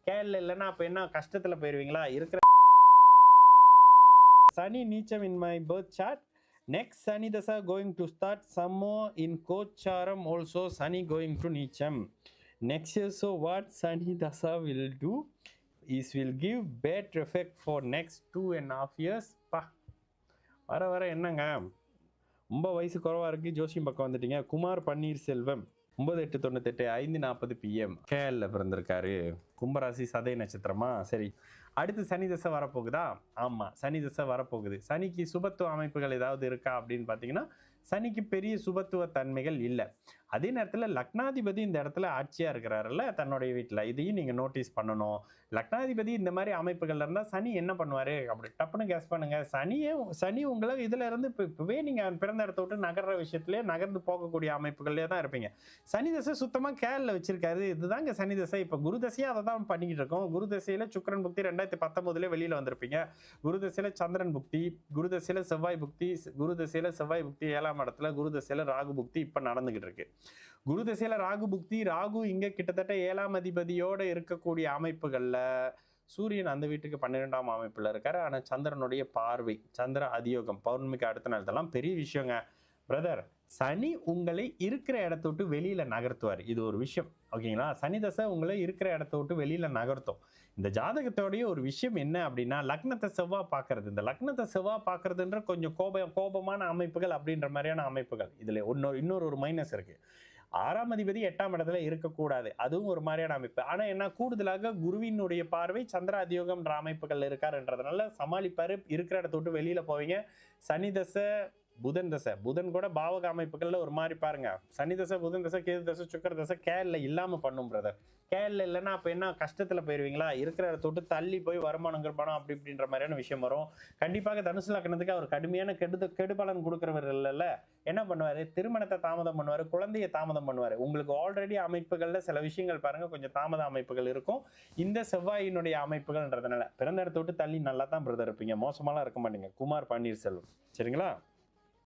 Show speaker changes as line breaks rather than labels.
கேரள இல்லைன்னா அப்ப என்ன கஷ்டத்துல போயிருவீங்களா? இருக்கிற Sunny Neecham in my birth chart. Next Sunny Dasa going to start some more in Kocharam also Sunny going to Neecham. Next year, so what Sunny Dasa will do is will give better effect for next 2.5 years. பா வர வர என்னங்க ரொம்ப வயசு குறைவா இருக்கு. ஜோசியம் பக்கம் வந்துட்டீங்க. குமார் பன்னீர்செல்வம் 9898 5:40 PM கேஎல்ல பிறந்திருக்காரு. கும்பராசி சதய நட்சத்திரமா? சரி, அடுத்து சனி தசை வரப்போகுதா? ஆமா, சனி தசை வரப்போகுது. சனிக்கு சுபத்துவ அமைப்புகள் ஏதாவது இருக்கா அப்படின்னு பார்த்தீங்கன்னா சனிக்கு பெரிய சுபத்துவ தன்மைகள் இல்லை. அதே நேரத்தில் லக்னாதிபதி இந்த இடத்துல ஆட்சியா இருக்கிறாருல்ல தன்னுடைய வீட்டில், இதையும் நீங்க நோட்டீஸ் பண்ணணும். லக்னாதிபதி இந்த மாதிரி அமைப்புகள் இருந்தால் சனி என்ன பண்ணுவாரு அப்படி டப்புன்னு கேஸ் பண்ணுங்க. சனி உங்களை இதுல இருந்து இப்பவே நீங்க பிறந்த இடத்த விட்டு நகர்ற விஷயத்திலே நகர்ந்து போகக்கூடிய அமைப்புகள்லேயே தான் இருப்பீங்க. சனி தசை சுத்தமா கேரள வச்சிருக்காரு. இதுதாங்க சனி தசை. இப்ப குரு தசையா அதை தான் பண்ணிக்கிட்டு இருக்கோம். குரு தசையில சுக்கிரன் புக்தி 2019 வெளியில வந்திருப்பீங்க. குரு தசையில சந்திரன் புக்தி, குரு தசையில செவ்வாய் புக்தி, குரு தசையில செவ்வாய் புக்தி 7ஆம் இடத்துல, குரு தசையில ராகு புக்தி இப்ப நடந்துகிட்டு இருக்கு. குரு தசையில ராகு புக்தி, ராகு இங்க கிட்டத்தட்ட 7ஆம் அதிபதியோட இருக்கக்கூடிய அமைப்புகள்ல சூரியன் அந்த வீட்டுக்கு 12ஆம் அமைப்புல இருக்காரு. ஆனா சந்திரனுடைய பார்வை, சந்திர அதியோகம், பௌர்ணமிக்கு அடுத்த நாள், இதெல்லாம் பெரிய விஷயங்க பிரதர். சனி உங்களை இருக்கிற இடத்த விட்டு வெளியில நகர்த்துவார். இது ஒரு விஷயம், ஓகேங்களா? சனி தசை உங்களை இருக்கிற இடத்த விட்டு வெளியில நகர்த்தும். இந்த ஜாதகத்தோடைய ஒரு விஷயம் என்ன அப்படின்னா லக்னத்தை செவ்வாய் பார்க்கறது. இந்த லக்னத்தை செவ்வாய் பார்க்கறதுன்ற கொஞ்சம் கோபமான அமைப்புகள் அப்படின்ற மாதிரியான அமைப்புகள். இதுல இன்னொரு ஒரு மைனஸ் இருக்கு. 6ஆம் அதிபதி 8ஆம் இடத்துல இருக்கக்கூடாது, அதுவும் ஒரு மாதிரியான அமைப்பு. ஆனா என்ன, கூடுதலாக குருவினுடைய பார்வை சந்திர அதியோகம்ன்ற அமைப்புகள் இருக்காருன்றதுனால சமாளிப்பாரு. இருக்கிற இடத்த விட்டு வெளியில போவீங்க. சனி தசை புதன் தசை, புதன் கூட பாவக அமைப்புகள்ல ஒரு மாதிரி பாருங்க. சனி தசை, புதன் தசை, கேது தசை, சுக்கர தசை கேரள இல்லாம பண்ணும் பிரதர். கேரள இல்லைன்னா அப்ப என்ன கஷ்டத்துல போயிருவீங்களா? இருக்கிற இடத்த விட்டு தள்ளி போய் வருமானம் பணம் அப்படி இப்படின்ற மாதிரியான விஷயம் வரும். கண்டிப்பாக தனுசு லக்னத்துக்கு அவர் கடுமையான கெடுபலன் கொடுக்கிறவர் இல்லைல்ல. என்ன பண்ணுவாரு? திருமணத்தை தாமதம் பண்ணுவாரு, குழந்தையை தாமதம் பண்ணுவாரு. உங்களுக்கு ஆல்ரெடி அமைப்புகள்ல சில விஷயங்கள் பாருங்க கொஞ்சம் தாமத அமைப்புகள் இருக்கும். இந்த செவ்வாயினுடைய அமைப்புகள்ன்றதுனால பிறந்த இடத்த விட்டு தள்ளி நல்லா தான் பிரதர் இருப்பீங்க. மோசமாலாம் இருக்க மாட்டீங்க. குமார் பன்னீர்செல்வம், சரிங்களா?